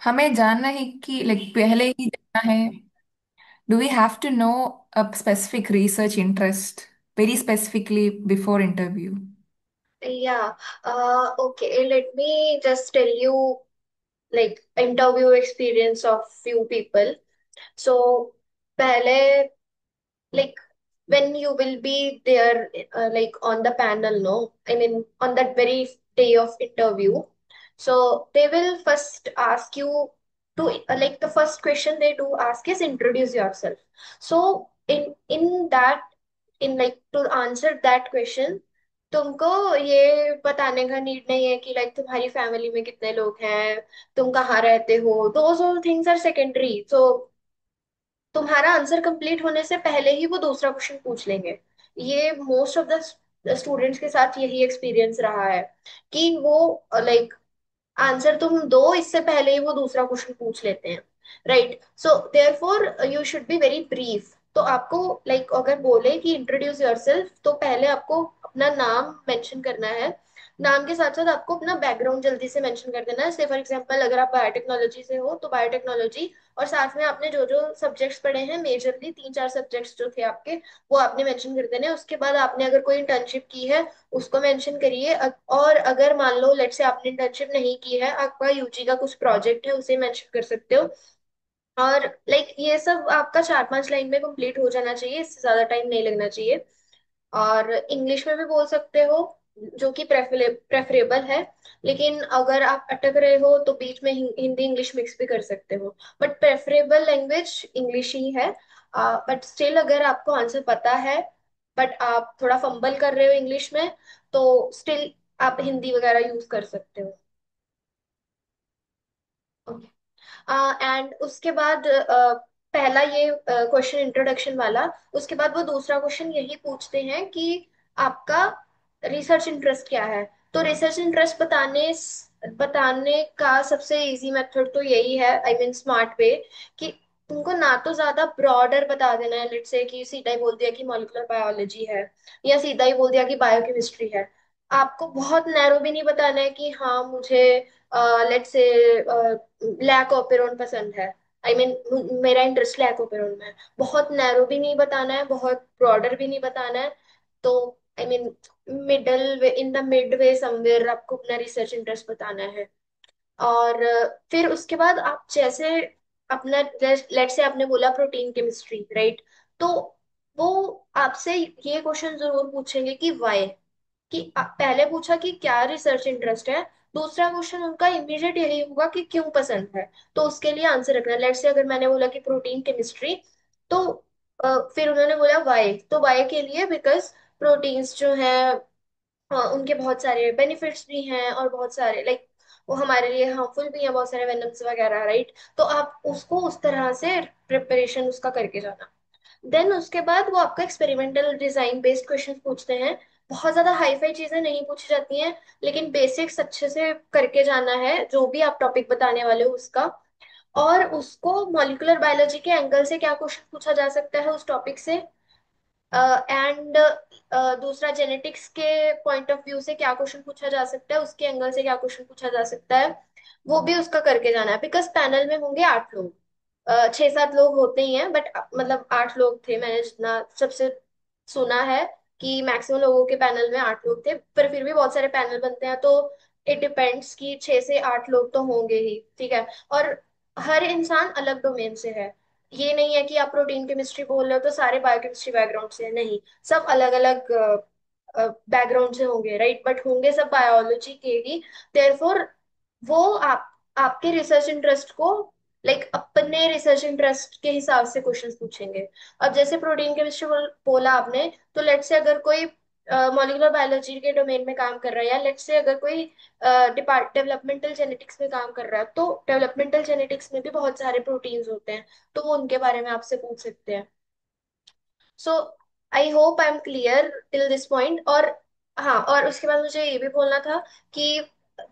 हमें जानना है कि लाइक पहले ही जानना है। Do we have to know a specific research interest very specifically before interview? Yeah. Okay. Let me just tell you like interview experience of few people. So, पहले like when you will be there like on the panel, no, I mean on that very day of interview, so they will first ask you to like the first question they do ask is introduce yourself. So in that in like to answer that question, तुमको ये बताने का need नहीं है कि like तुम्हारी family में कितने लोग हैं, तुम कहाँ रहते हो, those all things are secondary. So तुम्हारा आंसर कंप्लीट होने से पहले ही वो दूसरा क्वेश्चन पूछ लेंगे। ये मोस्ट ऑफ द स्टूडेंट्स के साथ यही एक्सपीरियंस रहा है कि वो लाइक आंसर तुम दो इससे पहले ही वो दूसरा क्वेश्चन पूछ लेते हैं। Right, so therefore you should be very brief. तो आपको लाइक अगर बोले कि इंट्रोड्यूस योरसेल्फ, तो पहले आपको अपना नाम मेंशन करना है। नाम के साथ साथ आपको अपना बैकग्राउंड जल्दी से मेंशन कर देना है। से फॉर एग्जांपल अगर आप बायोटेक्नोलॉजी से हो तो बायोटेक्नोलॉजी, और साथ में आपने जो जो सब्जेक्ट्स पढ़े हैं, मेजरली 3-4 सब्जेक्ट्स जो थे आपके, वो आपने मेंशन कर देने हैं। उसके बाद आपने अगर कोई इंटर्नशिप की है उसको मेंशन करिए। और अगर मान लो लेट से आपने इंटर्नशिप नहीं की है, आपका यूजी का कुछ प्रोजेक्ट है, उसे मेंशन कर सकते हो। और लाइक ये सब आपका 4-5 लाइन में कंप्लीट हो जाना चाहिए, इससे ज्यादा टाइम नहीं लगना चाहिए। और इंग्लिश में भी बोल सकते हो, जो कि प्रेफरेबल है। लेकिन अगर आप अटक रहे हो तो बीच में हिंदी इंग्लिश मिक्स भी कर सकते हो, बट प्रेफरेबल लैंग्वेज इंग्लिश ही है। बट स्टिल अगर आपको आंसर पता है बट आप थोड़ा फंबल कर रहे हो इंग्लिश में, तो स्टिल आप हिंदी वगैरह यूज कर सकते हो। ओके। एंड उसके बाद पहला ये क्वेश्चन इंट्रोडक्शन वाला। उसके बाद वो दूसरा क्वेश्चन यही पूछते हैं कि आपका रिसर्च इंटरेस्ट क्या है। तो रिसर्च इंटरेस्ट बताने का सबसे इजी मेथड तो यही है, आई मीन स्मार्ट वे, कि तुमको ना तो ज्यादा ब्रॉडर बता देना है, लेट्स से कि सीधा ही बोल दिया कि मॉलिक्यूलर बायोलॉजी है, या सीधा ही बोल दिया कि बायोकेमिस्ट्री है। आपको बहुत नैरो भी नहीं बताना है कि हाँ मुझे लेट्स से लैक ओपेरोन पसंद है, आई I मीन मेरा इंटरेस्ट लैक ओपेरोन में है। बहुत नैरो भी नहीं बताना है, बहुत ब्रॉडर भी नहीं बताना है। तो I mean middle way, in the mid way somewhere आपको अपना रिसर्च इंटरेस्ट बताना है। और फिर उसके बाद आप जैसे अपना लेट से आपने बोला प्रोटीन केमिस्ट्री, राइट, तो वो आपसे ये क्वेश्चन जरूर पूछेंगे कि वाई, कि पहले पूछा कि क्या रिसर्च इंटरेस्ट है, दूसरा क्वेश्चन उनका इमीडिएट यही होगा कि क्यों पसंद है। तो उसके लिए आंसर रखना। लेट से अगर मैंने बोला कि प्रोटीन केमिस्ट्री, तो फिर उन्होंने बोला वाई, तो वाई के लिए बिकॉज प्रोटीन्स जो है उनके बहुत सारे बेनिफिट्स भी हैं, और बहुत सारे लाइक वो हमारे लिए हार्मफुल भी हैं, बहुत सारे वेनम्स वगैरह, राइट। तो आप उसको उस तरह से प्रिपरेशन उसका करके जाना। देन उसके बाद वो आपका एक्सपेरिमेंटल डिजाइन बेस्ड क्वेश्चन पूछते हैं। बहुत ज्यादा हाई फाई चीजें नहीं पूछी जाती हैं, लेकिन बेसिक्स अच्छे से करके जाना है, जो भी आप टॉपिक बताने वाले हो उसका। और उसको मॉलिक्यूलर बायोलॉजी के एंगल से क्या क्वेश्चन पूछा जा सकता है उस टॉपिक से, एंड दूसरा जेनेटिक्स के पॉइंट ऑफ व्यू से क्या क्वेश्चन पूछा जा सकता है, उसके एंगल से क्या क्वेश्चन पूछा जा सकता है, वो भी उसका करके जाना है। बिकॉज पैनल में होंगे 8 लोग, 6-7 लोग होते ही हैं, बट मतलब 8 लोग थे, मैंने जितना सबसे सुना है कि मैक्सिमम लोगों के पैनल में 8 लोग थे। पर फिर भी बहुत सारे पैनल बनते हैं, तो इट डिपेंड्स कि 6 से 8 लोग तो होंगे ही, ठीक है। और हर इंसान अलग डोमेन से है। ये नहीं है कि आप प्रोटीन केमिस्ट्री बोल रहे हो तो सारे बायोकेमिस्ट्री बैकग्राउंड से हैं, नहीं, सब अलग अलग बैकग्राउंड से होंगे, राइट, बट होंगे सब बायोलॉजी के ही। देयरफॉर वो आपके रिसर्च इंटरेस्ट को लाइक अपने रिसर्च इंटरेस्ट के हिसाब से क्वेश्चंस पूछेंगे। अब जैसे प्रोटीन केमिस्ट्री बोला आपने, तो लेट से अगर कोई मॉलिक्यूलर बायोलॉजी के डोमेन में काम कर रहा है, या लेट से अगर कोई डेवलपमेंटल जेनेटिक्स में काम कर रहा है, तो डेवलपमेंटल जेनेटिक्स में भी बहुत सारे प्रोटीन्स होते हैं, तो वो उनके बारे में आपसे पूछ सकते हैं। So I hope I am clear till this point. और हाँ, और उसके बाद मुझे ये भी बोलना था कि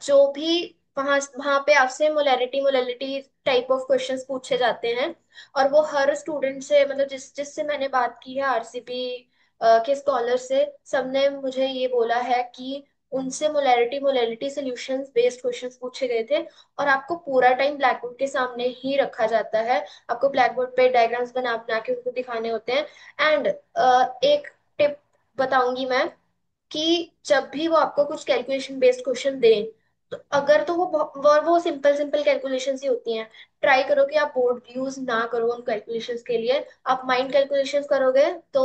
जो भी वहां वहां पे आपसे molarity molality type of questions पूछे जाते हैं, और वो हर स्टूडेंट से, मतलब जिससे मैंने बात की है आरसीपी के स्कॉलर से, सबने मुझे ये बोला है कि उनसे molarity molarity solutions based questions पूछे गए थे। और आपको पूरा टाइम ब्लैक बोर्ड के सामने ही रखा जाता है, आपको ब्लैक बोर्ड पे डायग्राम्स बना बना के उनको दिखाने होते हैं। एंड एक टिप बताऊंगी मैं कि जब भी वो आपको कुछ कैलकुलेशन बेस्ड क्वेश्चन दें, तो अगर तो वो सिंपल सिंपल कैलकुलेशंस ही होती हैं, ट्राई करो कि आप बोर्ड यूज ना करो उन कैलकुलेशंस के लिए। आप माइंड कैलकुलेशंस करोगे तो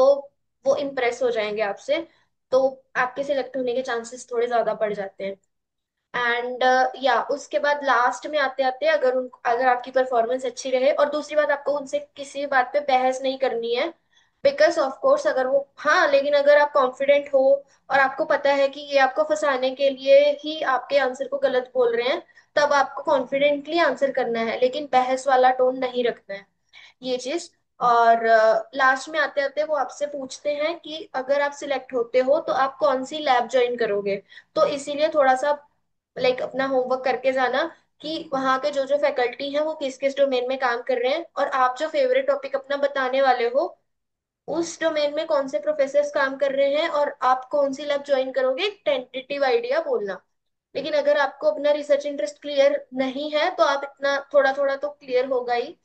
वो इम्प्रेस हो जाएंगे आपसे, तो आपके सिलेक्ट होने के चांसेस थोड़े ज्यादा बढ़ जाते हैं। एंड या उसके बाद लास्ट में आते आते अगर आपकी परफॉर्मेंस अच्छी रहे, और दूसरी बात, आपको उनसे किसी भी बात पे बहस नहीं करनी है। बिकॉज ऑफ कोर्स अगर वो, हाँ, लेकिन अगर आप कॉन्फिडेंट हो और आपको पता है कि ये आपको फंसाने के लिए ही आपके आंसर को गलत बोल रहे हैं, तब आपको कॉन्फिडेंटली आंसर करना है, लेकिन बहस वाला टोन नहीं रखना है, ये चीज। और लास्ट में आते आते वो आपसे पूछते हैं कि अगर आप सिलेक्ट होते हो तो आप कौन सी लैब ज्वाइन करोगे। तो इसीलिए थोड़ा सा लाइक अपना होमवर्क करके जाना कि वहां के जो जो फैकल्टी हैं वो किस किस डोमेन में काम कर रहे हैं, और आप जो फेवरेट टॉपिक अपना बताने वाले हो उस डोमेन में कौन से प्रोफेसर्स काम कर रहे हैं और आप कौन सी लैब ज्वाइन करोगे, एक टेंटेटिव आइडिया बोलना। लेकिन अगर आपको अपना रिसर्च इंटरेस्ट क्लियर नहीं है तो आप इतना थोड़ा थोड़ा तो क्लियर होगा ही।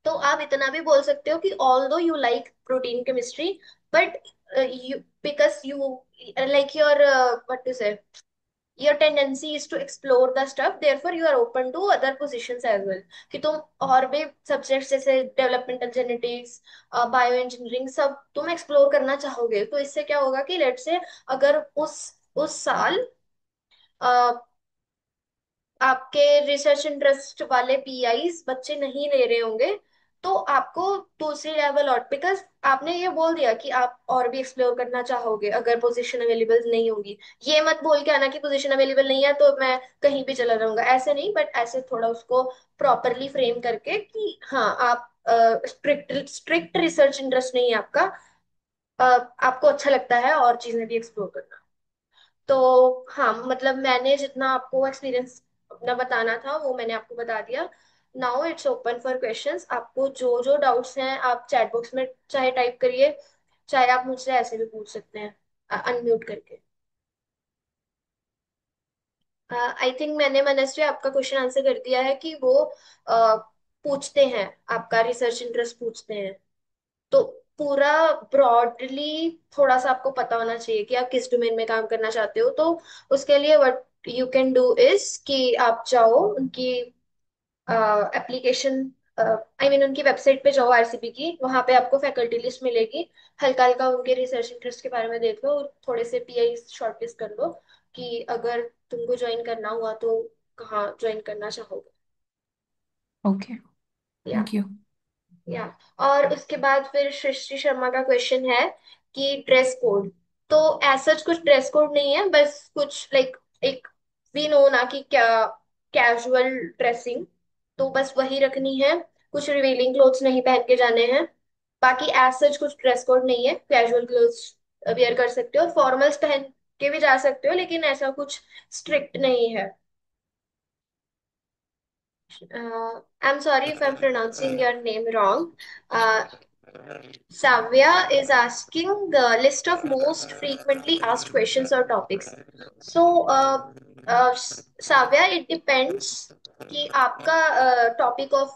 तो आप इतना भी बोल सकते हो कि although you like protein chemistry, but you, because you like your what to say, your tendency is to explore the stuff, therefore you are open to other positions as well। कि तुम और भी subjects जैसे developmental genetics, bio engineering सब तुम explore करना चाहोगे। तो इससे क्या होगा कि लेट से अगर उस साल आपके रिसर्च इंटरेस्ट वाले पीआईज बच्चे नहीं ले रहे होंगे, तो आपको दूसरी लेवल, और बिकॉज आपने ये बोल दिया कि आप और भी एक्सप्लोर करना चाहोगे अगर पोजीशन अवेलेबल नहीं होगी। ये मत बोल के आना कि पोजीशन अवेलेबल नहीं है तो मैं कहीं भी चला जाऊंगा, ऐसे नहीं, बट ऐसे थोड़ा उसको प्रॉपरली फ्रेम करके कि हाँ आप स्ट्रिक्ट स्ट्रिक्ट रिसर्च इंटरेस्ट नहीं है आपका, आपको अच्छा लगता है और चीजें भी एक्सप्लोर करना। तो हाँ, मतलब मैंने जितना आपको एक्सपीरियंस अपना बताना था वो मैंने आपको बता दिया। Now it's open for questions. आपको जो जो डाउट्स हैं आप चैट बॉक्स में चाहे टाइप करिए, चाहे आप मुझसे ऐसे भी पूछ सकते हैं अनम्यूट करके। आई थिंक मैंने मनस्वी आपका क्वेश्चन आंसर कर दिया है कि वो पूछते हैं, आपका रिसर्च इंटरेस्ट पूछते हैं। तो पूरा ब्रॉडली थोड़ा सा आपको पता होना चाहिए कि आप किस डोमेन में काम करना चाहते हो। तो उसके लिए what you can do is कि आप जाओ उनकी एप्लीकेशन, आई मीन उनकी वेबसाइट पे जाओ आरसीपी की, वहां पे आपको फैकल्टी लिस्ट मिलेगी। हल्का हल्का उनके रिसर्च इंटरेस्ट के बारे में देख लो और थोड़े से पीआई शॉर्टलिस्ट कर लो कि अगर तुमको ज्वाइन करना हुआ तो कहाँ ज्वाइन करना चाहोगे। ओके, या थैंक यू। या और उसके बाद फिर सृष्टि शर्मा का क्वेश्चन है कि ड्रेस कोड। तो ऐसा कुछ ड्रेस कोड नहीं है, बस कुछ लाइक एक वी नो ना कि क्या कैजुअल ड्रेसिंग, तो बस वही रखनी है। कुछ रिवीलिंग क्लोथ्स नहीं पहन के जाने हैं। बाकी एज सच कुछ ड्रेस कोड नहीं है, कैजुअल क्लोथ्स वेयर कर सकते हो, फॉर्मल्स पहन के भी जा सकते हो, लेकिन ऐसा कुछ स्ट्रिक्ट नहीं है। I am sorry if I am pronouncing your name wrong. Savya is asking the list of most frequently asked questions or topics. So, Savya, it depends कि आपका टॉपिक ऑफ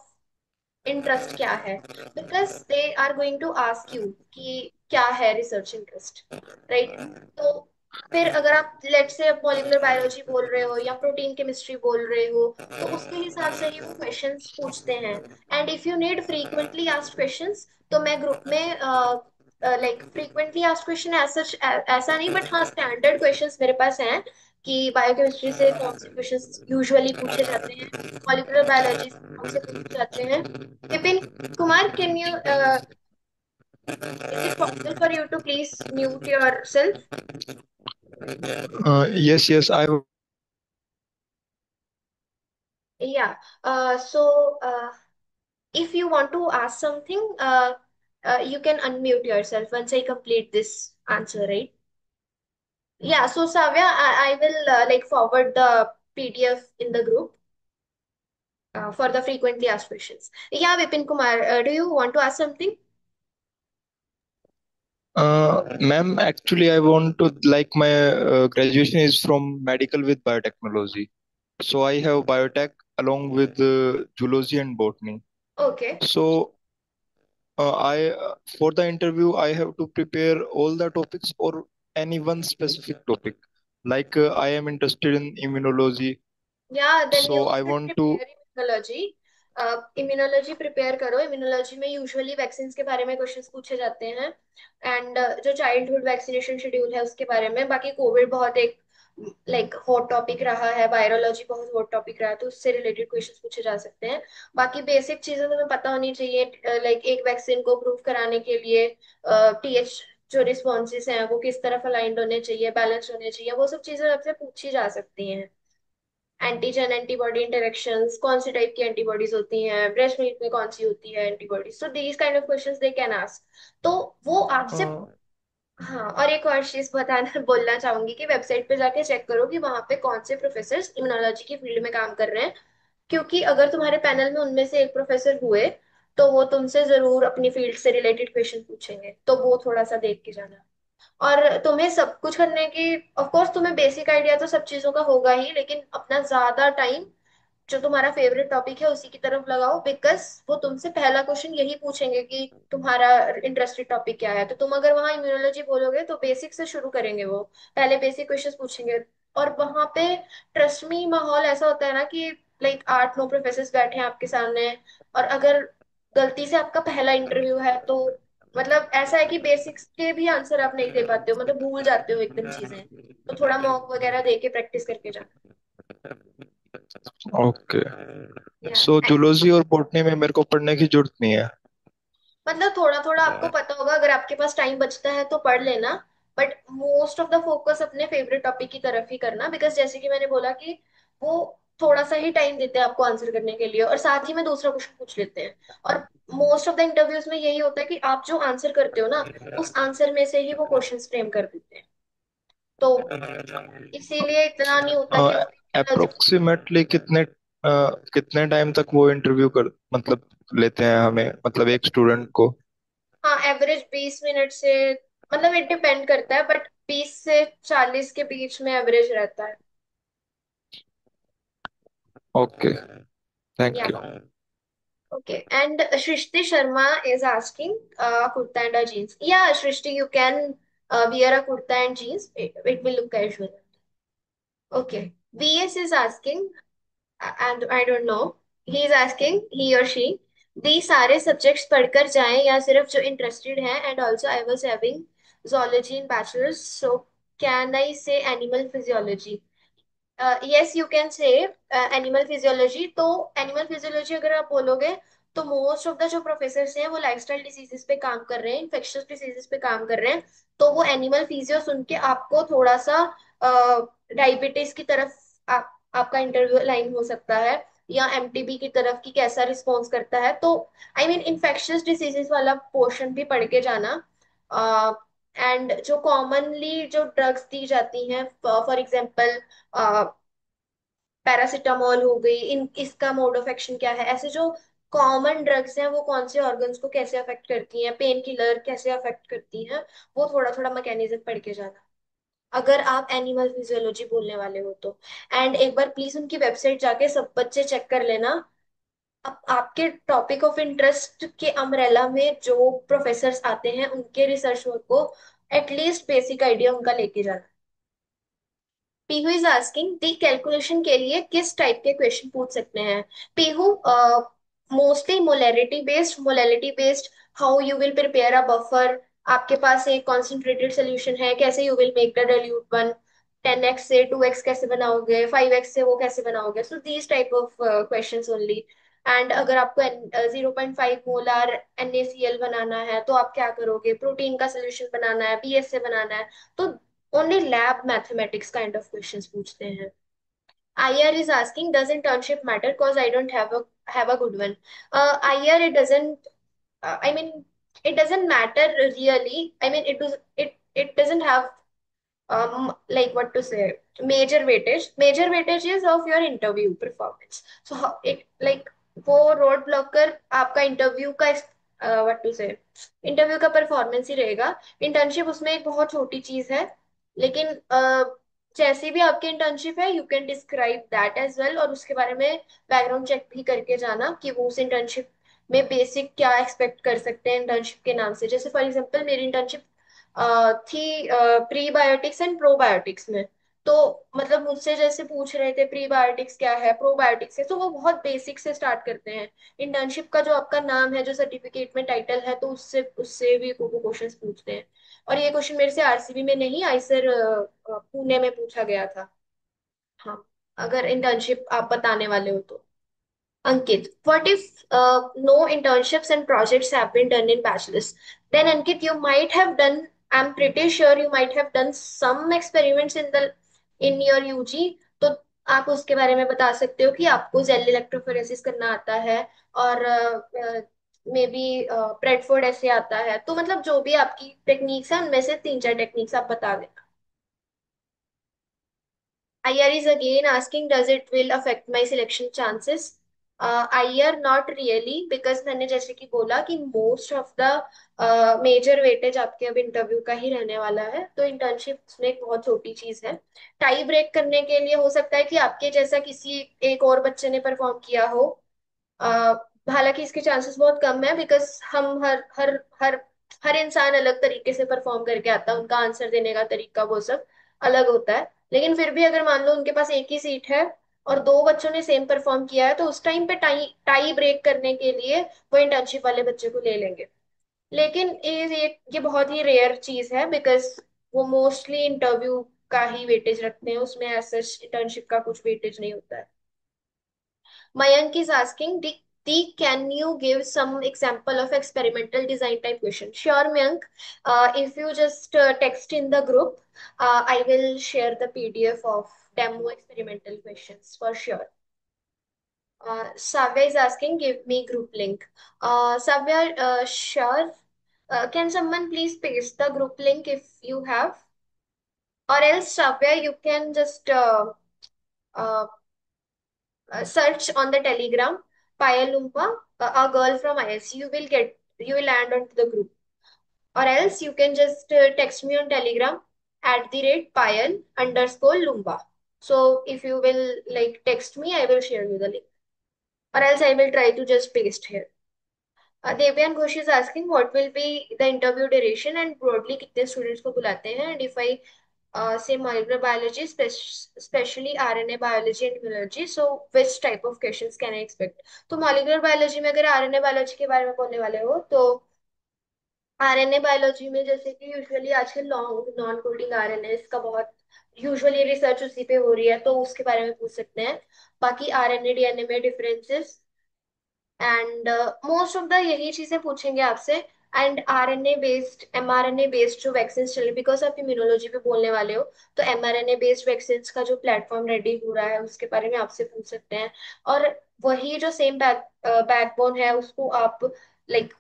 इंटरेस्ट क्या है, because they are going to ask you कि क्या है research interest, right. तो फिर अगर आप लेट से मॉलिक्यूलर बायोलॉजी बोल रहे हो या प्रोटीन केमिस्ट्री बोल रहे हो, तो उसके हिसाब से ही वो क्वेश्चंस पूछते हैं। And if you need frequently asked questions, तो मैं ग्रुप में लाइक फ्रीक्वेंटली आस्क्ड क्वेश्चन ऐसा नहीं, बट हाँ स्टैंडर्ड क्वेश्चंस मेरे पास हैं कि बायोकेमिस्ट्री से कौन से क्वेश्चंस यूजुअली पूछे जाते हैं, मॉलिक्यूलर बायोलॉजी से कौन से पूछे जाते हैं। Vipin Kumar, can you is it possible for you to please mute yourself? Yes, yes, I Yeah. So if you want to ask something, you can unmute yourself once I complete this answer, right? Yeah. So Savya, I will like forward the PDF in the group for the frequently asked questions. Yeah, Vipin Kumar, do you want to ask something? Ma'am, actually, I want to like my graduation is from medical with biotechnology. So I have biotech along with zoology and botany. Okay. So I for the interview I have to prepare all the topics or any one specific topic. Like I am interested in immunology, या then you so I should want to. Prepare immunology. Immunology prepare करो। Immunology में usually vaccines के बारे में questions पूछे जाते हैं, and जो चाइल्डहुड वैक्सीनेशन शेड्यूल है उसके बारे में। बाकी कोविड बहुत एक लाइक हॉट टॉपिक रहा है, वायरोलॉजी बहुत हॉट टॉपिक रहा है, तो उससे रिलेटेड क्वेश्चंस पूछे जा सकते हैं। बाकी बेसिक चीजें तुम्हें पता होनी चाहिए, लाइक एक वैक्सीन को प्रूव कराने के लिए टीएच जो रिस्पॉन्सेस हैं वो किस तरफ अलाइंड होने चाहिए, बैलेंस होने चाहिए, वो सब चीजें आपसे पूछी जा सकती हैं। एंटीजन एंटीबॉडी इंटरेक्शंस, कौन सी टाइप की एंटीबॉडीज होती हैं, ब्रेस्ट मिल्क में कौन सी होती है antibodies, so these kind of questions they can ask. तो वो आपसे। Uh, हाँ, और एक और चीज बताना बोलना चाहूंगी कि वेबसाइट पे जाके चेक करो कि वहां पे कौन से प्रोफेसर इम्यूनोलॉजी की फील्ड में काम कर रहे हैं, क्योंकि अगर तुम्हारे पैनल में उनमें से एक प्रोफेसर हुए तो वो तुमसे जरूर अपनी फील्ड से रिलेटेड क्वेश्चन पूछेंगे, तो वो थोड़ा सा देख के जाना। और तुम्हें सब कुछ करने की, ऑफ कोर्स तुम्हें बेसिक आइडिया तो सब चीजों का होगा ही, लेकिन अपना ज्यादा टाइम जो तुम्हारा फेवरेट टॉपिक है उसी की तरफ लगाओ, बिकॉज वो तुमसे पहला क्वेश्चन यही पूछेंगे कि तुम्हारा इंटरेस्टेड टॉपिक क्या है। तो तुम अगर वहां इम्यूनोलॉजी बोलोगे तो बेसिक से शुरू करेंगे वो, पहले बेसिक क्वेश्चंस पूछेंगे। और वहां पे ट्रस्ट मी माहौल ऐसा होता है ना कि लाइक 8-9 प्रोफेसर बैठे हैं आपके सामने, और अगर गलती से आपका पहला इंटरव्यू है तो मतलब ऐसा है कि बेसिक्स के भी आंसर आप नहीं दे पाते हो, मतलब भूल जाते हो एकदम चीजें। तो थोड़ा मॉक वगैरह दे के प्रैक्टिस करके जाना। ओके। या सो जूलॉजी और बॉटनी में मेरे को पढ़ने की जरूरत नहीं है। मतलब थोड़ा थोड़ा आपको पता होगा, अगर आपके पास टाइम बचता है तो पढ़ लेना। But most of the focus अपने फेवरेट टॉपिक की तरफ ही करना, बिकॉज जैसे कि मैंने बोला कि वो थोड़ा सा ही टाइम देते हैं आपको आंसर करने के लिए, और साथ ही में दूसरा क्वेश्चन पूछ लेते हैं। और मोस्ट ऑफ द इंटरव्यूज में यही होता है कि आप जो आंसर करते हो ना, उस आंसर में से ही वो क्वेश्चन फ्रेम कर देते हैं। तो इसीलिए इतना नहीं होता कि वो। अप्रोक्सीमेटली कितने टाइम तक वो इंटरव्यू कर मतलब लेते हैं हमें, मतलब एक स्टूडेंट को? हाँ, एवरेज 20 मिनट से, मतलब इट डिपेंड करता है, बट 20 से 40 के बीच में एवरेज रहता है। ओके, थैंक या you. okay, and Shrishti Sharma is asking kurta and a jeans. Yeah, Shrishti, you can wear a kurta and jeans. It will look casual. Okay. VS is asking, and I don't know. He is asking, he or she, these सारे subjects पढ़कर जाएं या सिर्फ जो interested हैं, and also I was having zoology in bachelor's, so can I say animal physiology? Yes you can say animal physiology. तो animal physiology अगर आप बोलोगे तो मोस्ट ऑफ द जो प्रोफेसर हैं वो लाइफस्टाइल डिसीजेस पे काम कर रहे हैं, इन्फेक्शियस डिसीजेस पे काम कर रहे हैं। तो वो एनिमल फिजियो सुन के आपको थोड़ा सा डायबिटीज की तरफ आपका इंटरव्यू लाइन हो सकता है, या एमटीबी की तरफ की कैसा रिस्पॉन्स करता है। तो आई मीन इन्फेक्शियस डिसीजेस वाला पोर्शन भी पढ़ के जाना। एंड जो कॉमनली जो ड्रग्स दी जाती हैं, फॉर एग्जाम्पल पैरासिटामोल हो गई, इन इसका मोड ऑफ एक्शन क्या है, ऐसे जो कॉमन ड्रग्स हैं वो कौन से ऑर्गन्स को कैसे अफेक्ट करती हैं, पेन किलर कैसे अफेक्ट करती हैं, वो थोड़ा थोड़ा मैकेनिज्म पढ़ के जाना, अगर आप एनिमल फिजियोलॉजी बोलने वाले हो तो। एंड एक बार प्लीज उनकी वेबसाइट जाके सब बच्चे चेक कर लेना। अब आपके टॉपिक ऑफ इंटरेस्ट के अम्ब्रेला में जो प्रोफेसर्स आते हैं उनके रिसर्च वर्क को एटलीस्ट बेसिक आइडिया उनका लेके जाना। Pihu is asking the calculation के लिए किस टाइप के क्वेश्चन पूछ सकते हैं। Pihu, mostly molality based, how you will prepare a buffer, आपके पास एक कॉन्सेंट्रेटेड सोल्यूशन है, कैसे you will make the dilute one, 10x से 2x कैसे बनाओगे, 5x से वो कैसे बनाओगे, so these type of question only. And अगर आपको 0.5 मोलार NaCl बनाना है तो आप क्या करोगे, प्रोटीन का सोल्यूशन बनाना है, BS से बनाना है, तो only lab mathematics kind of questions पूछते हैं। IR is asking, does internship matter? Because I don't have a good one. IR, it doesn't. I mean, it doesn't matter really. I mean, it doesn't have like what to say, major weightage is of your interview performance. So it like वो road blocker आपका interview का what to से, interview का performance ही रहेगा। Internship उसमें एक बहुत छोटी चीज है, लेकिन जैसी भी आपकी इंटर्नशिप है you can describe that as well, और उसके बारे में बैकग्राउंड चेक भी करके जाना कि वो उस इंटर्नशिप में बेसिक क्या एक्सपेक्ट कर सकते हैं इंटर्नशिप के नाम से। जैसे फॉर एग्जांपल मेरी इंटर्नशिप थी प्रीबायोटिक्स एंड प्रोबायोटिक्स में, तो मतलब मुझसे जैसे पूछ रहे थे प्रीबायोटिक्स क्या है, प्रोबायोटिक्स है, तो वो बहुत बेसिक से स्टार्ट करते हैं। इंटर्नशिप का जो आपका नाम है, जो सर्टिफिकेट में टाइटल है, तो उससे उससे भी वो क्वेश्चंस पूछते हैं। और ये क्वेश्चन मेरे से आरसीबी में नहीं, आईसर पुणे में पूछा गया था। हाँ, अगर इंटर्नशिप आप बताने वाले हो तो। Ankit, what if no internships and projects have been done in bachelor's? Then Ankit, you might have done. I'm pretty sure you might have done some experiments in your UG. तो आप उसके बारे में बता सकते हो कि आपको जेल इलेक्ट्रोफोरेसिस करना आता है, और मे बी ब्रेडफोर्ड ऐसे आता है। तो मतलब जो भी आपकी टेक्निक्स है उनमें से तीन चार टेक्निक्स आप बता देना। IR is again asking, does it will affect my selection chances? IR not really, because मैंने जैसे कि बोला कि most of the major weightage आपके अब इंटरव्यू का ही रहने वाला है, तो इंटर्नशिप में एक बहुत छोटी चीज है। टाई ब्रेक करने के लिए हो सकता है कि आपके जैसा किसी एक और बच्चे ने परफॉर्म किया हो। अ, हालांकि इसके चांसेस बहुत कम है, बिकॉज हम हर हर इंसान अलग तरीके से परफॉर्म करके आता है, उनका आंसर देने का तरीका वो सब अलग होता है। लेकिन फिर भी अगर मान लो उनके पास एक ही सीट है और दो बच्चों ने सेम परफॉर्म किया है, तो उस टाइम पे टाई टाई ब्रेक करने के लिए वो इंटर्नशिप वाले बच्चे को ले लेंगे। लेकिन ये बहुत ही रेयर चीज है, बिकॉज वो मोस्टली इंटरव्यू का ही वेटेज रखते हैं, उसमें ऐसा इंटर्नशिप का कुछ वेटेज नहीं होता है। Mayank is asking, Deek, can you give some example of experimental design type question? Sure, Mayank. If you just text in the group, I will share the PDF of demo experimental questions for sure. Savya is asking, give me group link. Savya, sure. Can someone please paste the group link if you have? Or else, Savya, you can just uh, search on the Telegram, Payal Lumpa, a girl from IS. You will land onto the group. Or else you can just text me on Telegram @Payal underscore Lumba. So if you will like text me, I will share you the link. Or else I will try to just paste here. Devyan Ghosh is asking what will be the interview duration and broadly कितने students को बुलाते हैं, and if I say molecular biology, especially RNA biology and immunology, so which type of questions can I expect? तो molecular biology में अगर RNA biology के बारे में बोलने वाले हो तो RNA बायोलॉजी में जैसे कि यूजुअली आजकल लॉन्ग नॉन कोडिंग RNA का बहुत यूजुअली रिसर्च उसी पे हो रही है, तो उसके बारे में पूछ सकते हैं। बाकी RNA DNA में differences and most of the यही चीजें पूछेंगे आपसे। And RNA based mRNA based जो वैक्सीन चल रही, बिकॉज आप इम्यूनोलॉजी पे बोलने वाले हो, तो mRNA बेस्ड वैक्सीन का जो प्लेटफॉर्म रेडी हो रहा है उसके बारे में आपसे पूछ सकते हैं। और वही जो सेम बैकबोन है उसको आप लाइक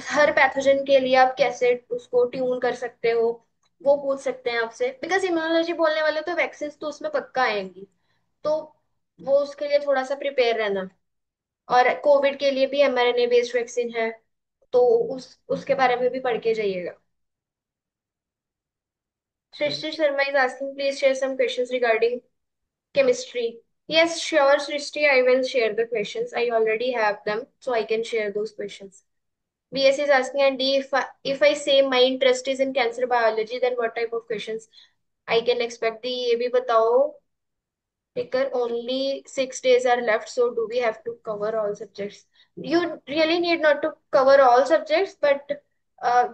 हर पैथोजन के लिए आप कैसे उसको ट्यून कर सकते हो, वो पूछ सकते हैं आपसे। बिकॉज इम्यूनोलॉजी बोलने वाले तो वैक्सीन तो उसमें पक्का आएंगी, तो वो उसके लिए थोड़ा सा प्रिपेयर रहना। और कोविड के लिए भी mRNA बेस्ड वैक्सीन है, तो उसके बारे में भी पढ़ के जाइएगा। Srishti Sharma is asking, please share some questions regarding chemistry. Yes, sure, Srishti, I will share the questions. I already have them, so I can share those questions. BS is asking, and D, if I say my interest is in cancer biology, then what type of questions I can expect? D, ये भी बताओ, because only 6 days are left, so do we have to cover all subjects? You really need not to cover all subjects, but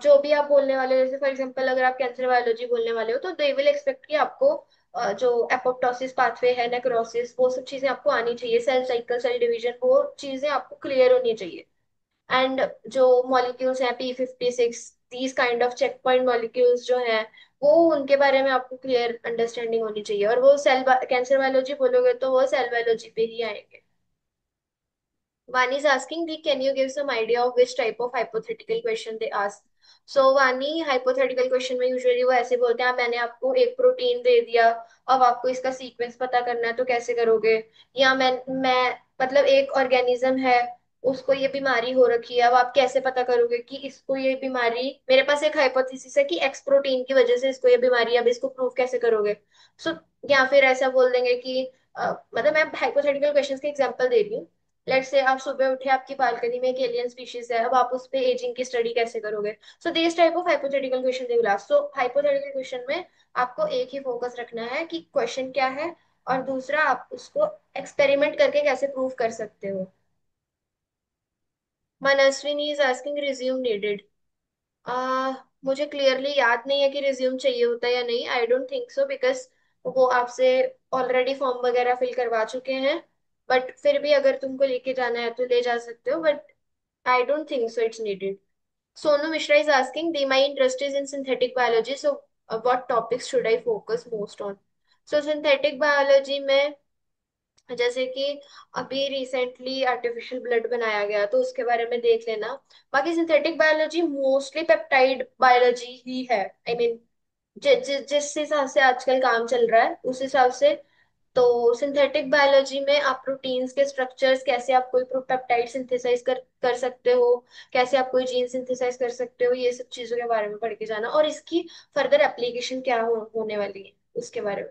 जो भी आप बोलने वाले हो, जैसे फॉर एग्जांपल अगर आप कैंसर बायोलॉजी बोलने वाले हो तो दे विल एक्सपेक्ट कि आपको जो एपोप्टोसिस पाथवे है, नेक्रोसिस, वो सब चीजें आपको आनी चाहिए, सेल साइकिल, सेल डिवीजन, वो चीजें आपको क्लियर होनी चाहिए। एंड जो मॉलिक्यूल्स हैं P56, these kind of check point molecules जो हैं, वो उनके बारे में आपको क्लियर अंडरस्टैंडिंग होनी चाहिए। और वो सेल कैंसर बायोलॉजी बोलोगे तो वो सेल बायोलॉजी पे ही आएंगे। Vani is asking, can you give some idea of which type of hypothetical question they ask? So Vani, hypothetical question में usually वो ऐसे बोलते हैं, मैंने आपको एक प्रोटीन दे दिया, अब आपको इसका सीक्वेंस पता करना है तो कैसे करोगे? या मैं मतलब एक ऑर्गेनिज्म है, उसको ये बीमारी हो रखी है, अब आप कैसे पता करोगे कि इसको ये बीमारी, मेरे पास एक हाइपोथेसिस है कि एक्स प्रोटीन की वजह से इसको ये बीमारी है, अब इसको प्रूव कैसे करोगे? सो या फिर ऐसा बोल देंगे कि मतलब मैं हाइपोथेटिकल क्वेश्चंस के एग्जांपल दे रही हूँ। लेट्स से आप सुबह उठे, आपकी बालकनी में एक एलियन स्पीशीज है, अब आप उस पे एजिंग की स्टडी कैसे करोगे? So this type of hypothetical question they will ask. So hypothetical question में आपको एक ही फोकस रखना है कि क्वेश्चन क्या है, और दूसरा आप उसको एक्सपेरिमेंट करके कैसे प्रूव कर सकते हो। Manaswini is asking resume needed. मुझे क्लियरली याद नहीं है कि रिज्यूम चाहिए होता है या नहीं। I don't think so, because वो आपसे ऑलरेडी फॉर्म वगैरह फिल करवा चुके हैं। बट फिर भी अगर तुमको लेके जाना है तो ले जा सकते हो, but I don't think so it's needed. Sonu Mishra is asking the my interest is in synthetic biology, so what topics should I focus most on? So synthetic biology में जैसे कि अभी रिसेंटली आर्टिफिशियल ब्लड बनाया गया तो उसके बारे में देख लेना। बाकी synthetic biology mostly peptide biology ही है। आई मीन जिस हिसाब से आजकल काम चल रहा है उस हिसाब से। तो सिंथेटिक बायोलॉजी में आप प्रोटीन्स के स्ट्रक्चर्स, कैसे आप कोई पेप्टाइड सिंथेसाइज कर सकते हो, कैसे आप कोई जीन सिंथेसाइज कर सकते हो, ये सब चीजों के बारे में पढ़ के जाना, और इसकी फर्दर एप्लीकेशन क्या होने वाली है उसके बारे में।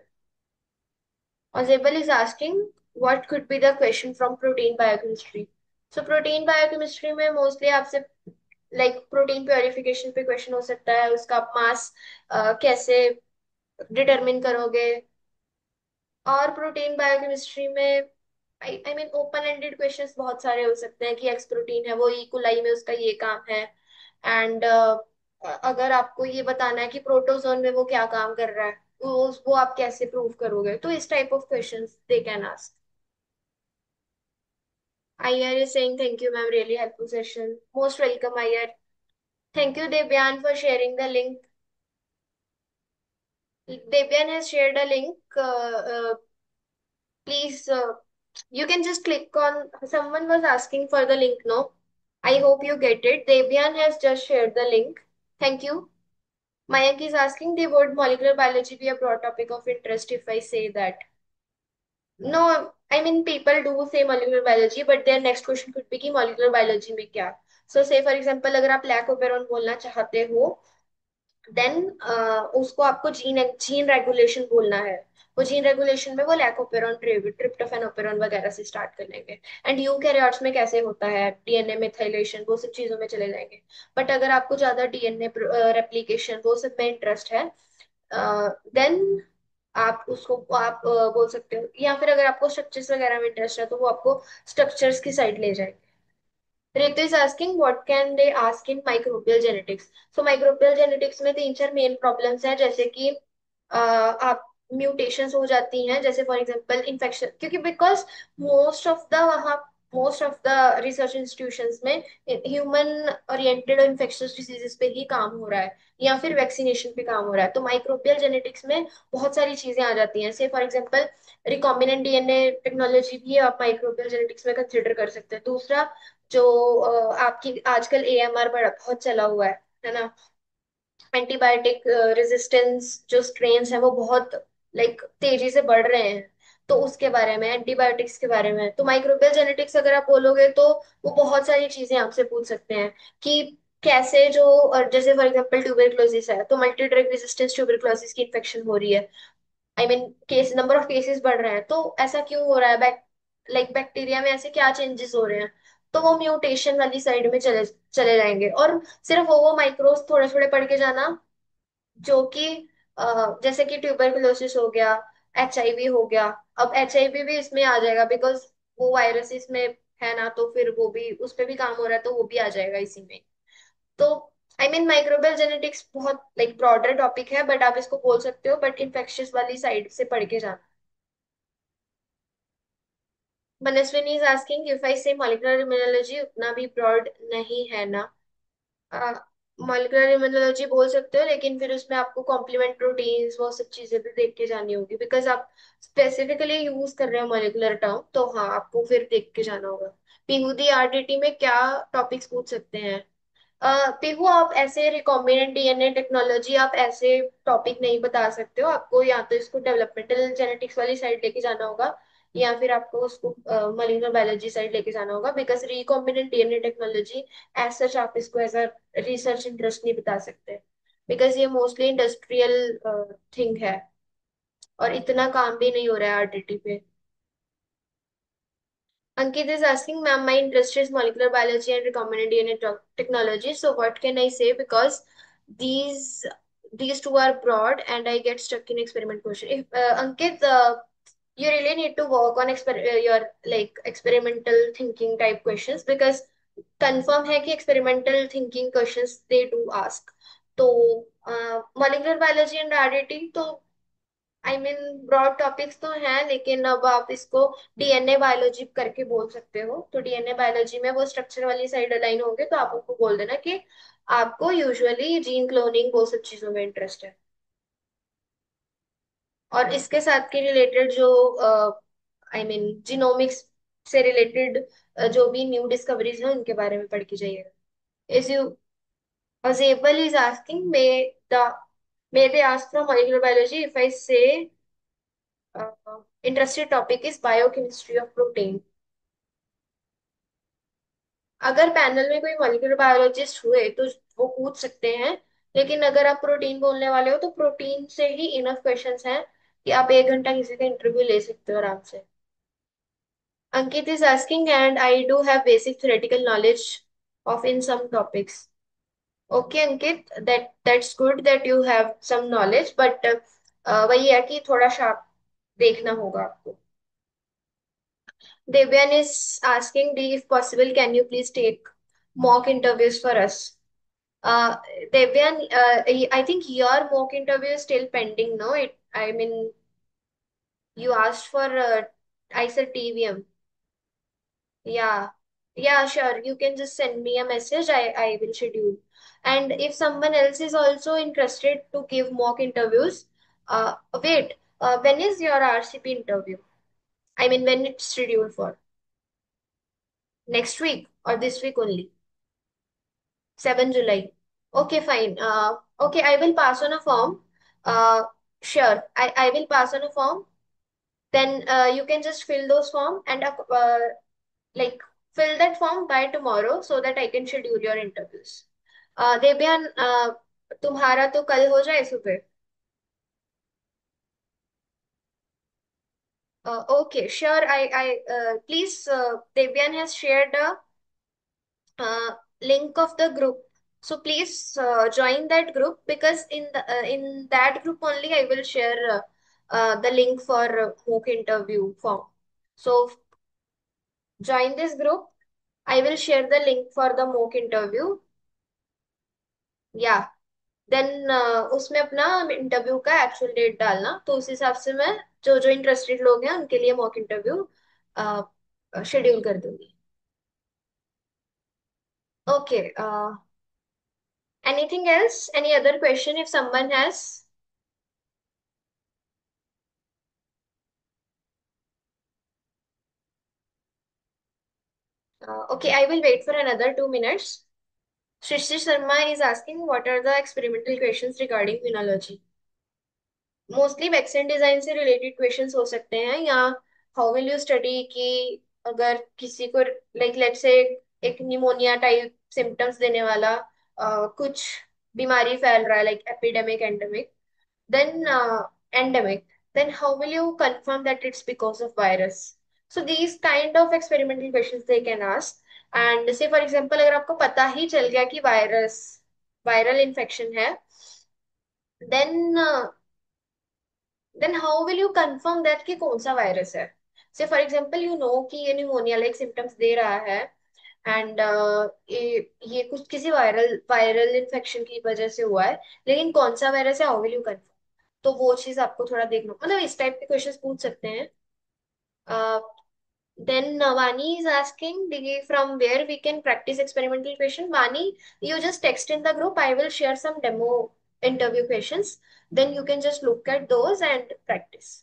और Zebel is asking what could be the question from protein biochemistry. So protein biochemistry में mostly आपसे लाइक प्रोटीन प्योरिफिकेशन पे क्वेश्चन हो सकता है, उसका मास कैसे डिटरमिन करोगे। और प्रोटीन बायोकेमिस्ट्री में I mean open ended questions बहुत सारे हो सकते हैं कि एक्स प्रोटीन है वो ई कोलाई में उसका ये काम है। एंड अगर आपको ये बताना है कि प्रोटोजोन में वो क्या काम कर रहा है, वो आप कैसे प्रूव करोगे? तो इस type of questions they can ask. IR is saying thank you, ma'am. Really helpful session. Most welcome, IR. Thank you, Devyan, for sharing the link. Devyan has shared a link. Please, you can just click on. Someone was asking for the link, no? I hope you get it. Devyan has just shared the link. Thank you. Mayank is asking, the word molecular biology be a broad topic of interest if I say that? No, I mean people do say molecular biology, but their next question could be कि molecular biology में क्या? So say for example अगर आप lac operon बोलना चाहते हो, then उसको आपको जीन जीन रेगुलेशन बोलना है। वो जीन रेगुलेशन में वो लैकोपेरॉन, ट्रिप्टोफैन, ओपेरॉन वगैरह से स्टार्ट कर लेंगे। एंड यूकैरियोट्स में कैसे होता है डीएनए मिथाइलेशन, वो सब चीजों में चले जाएंगे। बट अगर आपको ज्यादा डीएनए रेप्लिकेशन वो सब में इंटरेस्ट है, देन आप उसको आप बोल सकते हो, या फिर अगर आपको स्ट्रक्चर्स वगैरह में इंटरेस्ट है तो वो आपको स्ट्रक्चर्स की साइड ले जाएंगे। Ritu is asking what can they ask in microbial genetics. So microbial genetics में तीन चार मेन प्रॉब्लम्स हैं, जैसे कि आप म्यूटेशंस हो जाती हैं, जैसे फॉर एग्जांपल इन्फेक्शन, क्योंकि बिकॉज मोस्ट ऑफ द वहाँ most of the research institutions में ह्यूमन ओरिएंटेड और इन्फेक्शियस डिसीजेस पे ही काम हो रहा है, या फिर वैक्सीनेशन पे काम हो रहा है। तो माइक्रोबियल जेनेटिक्स में बहुत सारी चीजें आ जाती हैं। से for example recombinant DNA technology भी आप माइक्रोबियल जेनेटिक्स में कंसिडर कर सकते हैं। दूसरा जो आपकी आजकल एएमआर बड़ा बहुत चला हुआ है ना, एंटीबायोटिक रेजिस्टेंस जो स्ट्रेन्स हैं वो बहुत लाइक तेजी से बढ़ रहे हैं, तो उसके बारे में, एंटीबायोटिक्स के बारे में। तो माइक्रोबियल जेनेटिक्स अगर आप बोलोगे तो वो बहुत सारी चीजें आपसे पूछ सकते हैं कि कैसे जो, और जैसे फॉर एग्जांपल ट्यूबरक्लोसिस है तो मल्टी ड्रग रेजिस्टेंस ट्यूबरक्लोसिस की इन्फेक्शन हो रही है। I mean case number of cases बढ़ रहे हैं, तो ऐसा क्यों हो रहा है? लाइक बैक्टीरिया में ऐसे क्या चेंजेस हो रहे हैं? तो वो म्यूटेशन वाली साइड में चले चले जाएंगे। और सिर्फ वो माइक्रोस थोड़े थोड़े पढ़ के जाना, जो कि जैसे कि ट्यूबरकुलोसिस हो गया, एचआईवी हो गया। अब एचआईवी भी इसमें आ जाएगा बिकॉज वो वायरस इसमें है ना, तो फिर वो भी उस पे भी काम हो रहा है, तो वो भी आ जाएगा इसी में। तो आई मीन माइक्रोबियल जेनेटिक्स बहुत लाइक ब्रॉडर टॉपिक है, बट आप इसको बोल सकते हो, बट इन्फेक्शियस वाली साइड से पढ़ के जाना। Manaswini is asking if I से मॉलिक्यूलर इम्यूनोलॉजी उतना भी ब्रॉड नहीं है ना? मॉलिक्यूलर इम्यूनोलॉजी बोल सकते हो, लेकिन फिर उसमें आपको कॉम्प्लीमेंट प्रोटीन्स वो सब चीजें भी देख के जानी होगी, बिकॉज आप स्पेसिफिकली यूज कर रहे हो मॉलिक्यूलर टर्म, तो हाँ आपको फिर देख के जाना होगा। पीहूदी आरडीटी में क्या टॉपिक्स पूछ सकते हैं? पीहू आप ऐसे रिकॉम्बिनेंट डीएनए टेक्नोलॉजी आप ऐसे टॉपिक नहीं बता सकते हो, आपको या तो इसको डेवलपमेंटल जेनेटिक्स वाली साइड लेके जाना होगा, या फिर आपको उसको मॉलिक्यूलर बायोलॉजी साइड लेके जाना होगा, because recombinant DNA technology as such आप इसको एज अ रिसर्च इंटरेस्ट नहीं बता सकते, बिकॉज ये मोस्टली इंडस्ट्रियल थिंग है और इतना काम भी नहीं हो रहा है आरटीटी पे। Ankit is asking, ma'am, my interest is molecular biology and recombinant DNA technology. So what can I say? Because these these two are broad, and I get stuck in experiment question. If Ankit, you really need to work on your like experimental thinking type questions, because confirm है कि experimental thinking questions they do ask. तो molecular biology and RDT तो I mean broad topics तो हैं, लेकिन अब आप इसको डीएनए बायोलॉजी करके बोल सकते हो। तो डीएनए बायोलॉजी में वो स्ट्रक्चर वाली साइड अलाइन होंगे, तो आप उनको बोल देना कि आपको यूजुअली जीन क्लोनिंग वो सब चीजों में इंटरेस्ट है, और इसके साथ के रिलेटेड जो आई मीन जीनोमिक्स से रिलेटेड जो भी न्यू डिस्कवरीज हैं उनके बारे में पढ़ के जाइएगा। इस you Azebal is asking, may they ask from molecular biology if I say interested topic is biochemistry of protein? अगर पैनल में कोई मॉलिक्यूलर बायोलॉजिस्ट हुए तो वो पूछ सकते हैं, लेकिन अगर आप प्रोटीन बोलने वाले हो तो प्रोटीन से ही इनफ क्वेश्चंस हैं कि आप 1 घंटा किसी का इंटरव्यू ले सकते हो आराम से। Ankit is asking, and I do have basic theoretical knowledge of in some topics. Okay Ankit, that's good that you have some knowledge, but वही है कि थोड़ा शार्प देखना होगा आपको। Devyan is asking, D, if possible, can you please take mock interviews for us? Uh, Devyan, I think your mock interview is still pending, no? I mean, you asked for, I said TVM. Yeah, yeah, sure. You can just send me a message. I will schedule. And if someone else is also interested to give mock interviews, wait, when is your RCP interview? I mean, when it's scheduled for? Next week or this week only? 7 July. Okay, fine. Okay, I will pass on a form. Uh, sure, I will pass on a form. Then you can just fill those form and like fill that form by tomorrow so that I can schedule your interviews. देवयान, तुम्हारा तो कल हो जाए सुबह। Okay, sure. I please, Devyan has shared a link of the group. So please join that group, because in that group only I will share the link for mock interview form. So join this group. I will share the link for the mock interview. या then उसमें अपना interview का actual date डालना, तो उस हिसाब से मैं जो जो इंटरेस्टेड लोग हैं उनके लिए मॉक इंटरव्यू शेड्यूल कर दूंगी। Okay, anything else, any other question if someone has? Okay, I will wait for another 2 minutes. Shrishti Sharma is asking, what are the experimental questions regarding immunology? Mostly vaccine design से related questions हो सकते हैं, या how will you study कि अगर किसी को like let's say एक निमोनिया टाइप सिम्टम्स देने वाला कुछ बीमारी फैल रहा है, like epidemic endemic, then endemic, then how will you confirm that it's because of virus? So these kind of experimental questions they can ask. And say for example, अगर आपको पता ही चल गया कि वायरल इन्फेक्शन है, then then how will you confirm that कि कौन सा वायरस है? से फॉर एग्जाम्पल यू नो कि ये निमोनिया लाइक सिम्टम्स दे रहा है, एंड ये कुछ किसी वायरल इन्फेक्शन की वजह से हुआ है, लेकिन कौन सा वायरस है, हाउ विल यू कंफर्म? तो वो चीज आपको थोड़ा देखना, मतलब इस टाइप के क्वेश्चंस पूछ सकते हैं। Then Vani is asking from where we can practice experimental question. Vani, you just text in the group. I will share some demo interview questions. Then you can just look at those and practice.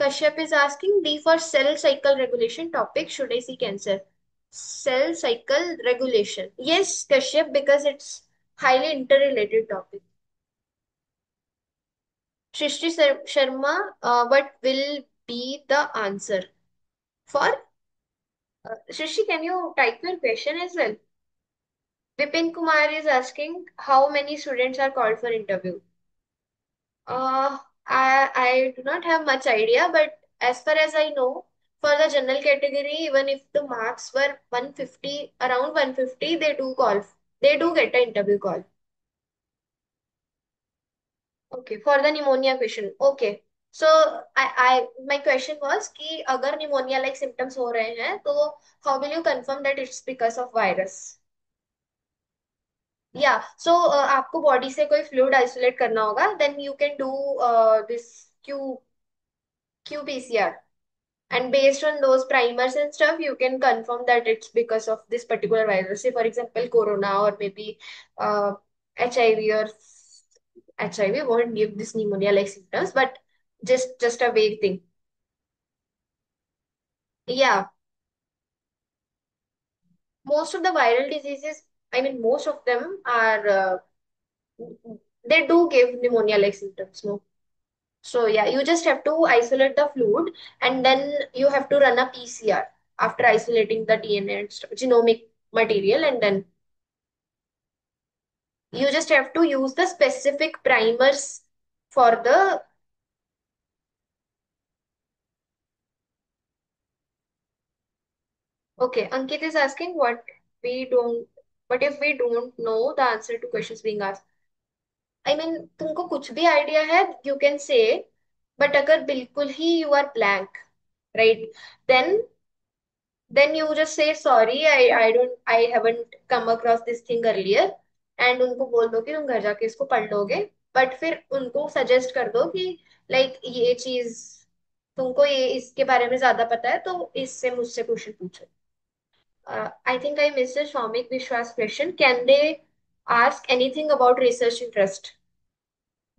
Kashyap is asking, D for cell cycle regulation topic. Should I see cancer? Cell cycle regulation. Yes, Kashyap, because it's highly interrelated topic. Shrishti Sharma, what will be the answer? For Shishi, can you type your question as well? Vipin Kumar is asking how many students are called for interview. I do not have much idea, but as far as I know, for the general category, even if the marks were 150, around 150, they do get an interview call. Okay, for the pneumonia question. Okay. So my question was कि अगर pneumonia like symptoms हो रहे हैं तो how will you confirm that it's because of virus? या सो आपको body से कोई फ्लूइड आइसोलेट करना होगा then you can do this qPCR and based on those primers and stuff you can confirm that it's because of this particular virus, say for example corona or maybe uh, HIV or HIV won't give this pneumonia like symptoms but just a vague thing. Yeah, most of the viral diseases, I mean most of them are they do give pneumonia like symptoms, no? So yeah, you just have to isolate the fluid and then you have to run a PCR after isolating the DNA and stuff, genomic material, and then you just have to use the specific primers for the. Okay, Ankit is asking what if we don't know the answer to questions being asked. I mean तुमको कुछ भी idea है you can say, but अगर बिल्कुल ही you are blank, right, then you just say sorry, I haven't come across this thing earlier, and उनको बोल दो कि तुम घर जाके इसको पढ़ लोगे, बट फिर उनको सजेस्ट कर दो कि लाइक ये चीज तुमको ये इसके बारे में ज्यादा पता है तो इससे मुझसे क्वेश्चन पूछो. I think I miss Shawmik Vishwas question. Can they ask anything about research interest?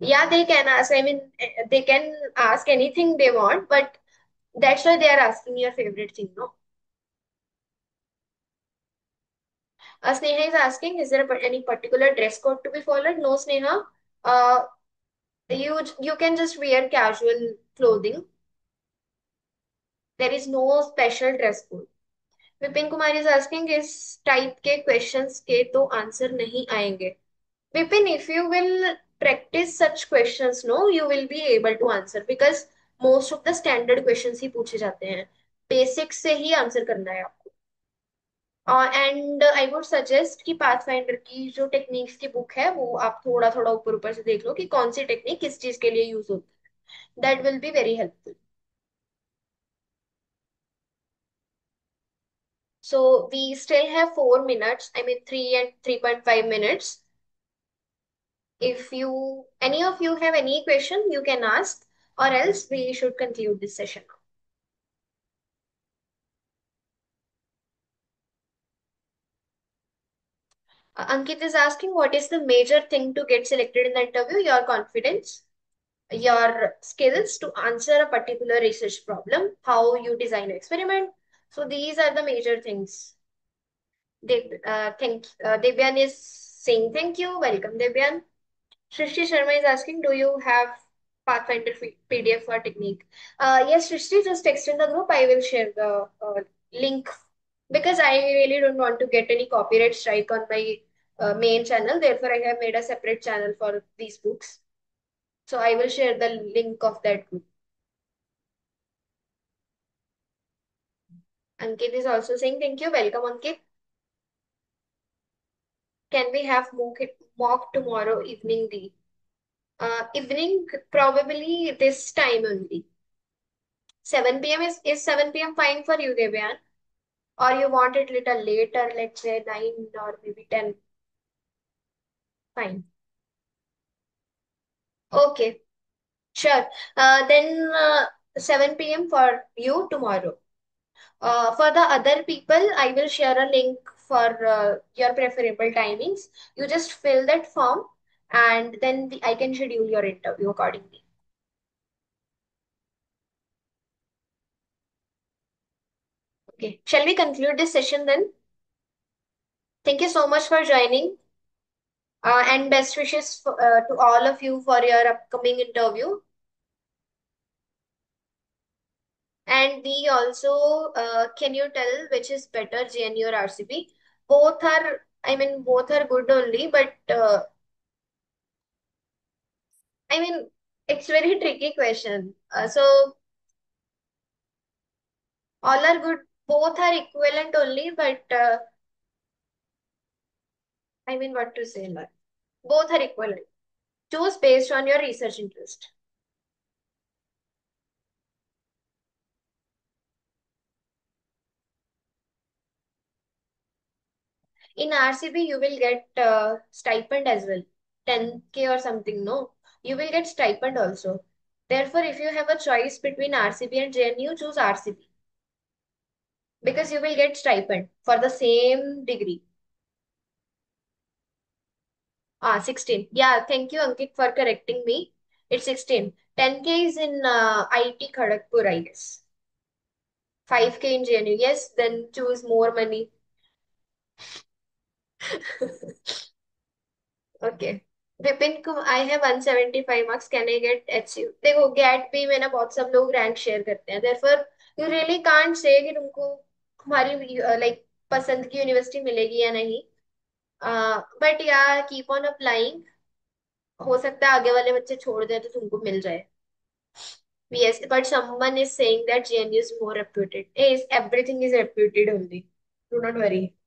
Yeah, they can ask. I mean, they can ask anything they want, but that's why they are asking your favorite thing, no? Sneha is asking, is there any particular dress code to be followed? No, Sneha. Uh, you can just wear casual clothing. There is no special dress code. Vipin Kumar is asking इस type के questions के तो answer नहीं आएंगे. Vipin, if you will practice such questions, no, you will be able to answer because most of the standard questions ही पूछे जाते हैं. Basics से ही आंसर करना है आपको. एंड आई वुड सजेस्ट कि पाथफाइंडर की जो टेक्निक्स की बुक है वो आप थोड़ा थोड़ा ऊपर ऊपर से देख लो कि कौन सी टेक्निक किस चीज के लिए यूज होती है. That will be very helpful. So we still have 4 minutes, I mean 3 and 3.5 minutes. If you any of you have any question you can ask, or else we should conclude this session. Ankit is asking what is the major thing to get selected in the interview? Your confidence, your skills to answer a particular research problem, how you design an experiment. So these are the major things. Devyan is saying thank you. Welcome, Devyan. Srishti Sharma is asking, do you have Pathfinder PDF for technique? Yes, Srishti, just text in the group. I will share the link because I really don't want to get any copyright strike on my main channel. Therefore, I have made a separate channel for these books. So I will share the link of that group. Ankit is also saying thank you. Welcome, Ankit. Can we have mock tomorrow evening, D? Evening, probably this time only. 7 p.m. Is 7 p.m. fine for you, Devyan? Or you want it little later, let's say 9 or maybe 10? Fine. Okay, sure. Then 7 p.m. for you tomorrow. For the other people, I will share a link for your preferable timings. You just fill that form and then I can schedule your interview accordingly. Okay, shall we conclude this session then? Thank you so much for joining and best wishes to all of you for your upcoming interview. And D also, can you tell which is better, JNU or RCB? Both are, I mean, both are good only, but I mean, it's very tricky question. So all are good, both are equivalent only, but I mean, what to say, like, both are equivalent. Choose based on your research interest. In RCB, you will get stipend as well, 10K or something. No, you will get stipend also. Therefore, if you have a choice between RCB and JNU, choose RCB because you will get stipend for the same degree. 16. Yeah, thank you, Ankit, for correcting me. It's 16. 10K is in IT Kharagpur, I guess. 5K in JNU. Yes, then choose more money. Okay. Vipin को आई है 175 marks, can I get HU? देखो gate पे में ना बहुत सब लोग rank share करते हैं, therefore you really can't say कि तुमको तुम्हारी लाइक पसंद की यूनिवर्सिटी मिलेगी या नहीं। बट या कीप ऑन अप्लाइंग, हो सकता है आगे वाले बच्चे छोड़ दें तो तुमको मिल जाए। Yes, but someone is saying that JNU is more reputed. Yes, everything is reputed only. Do not worry.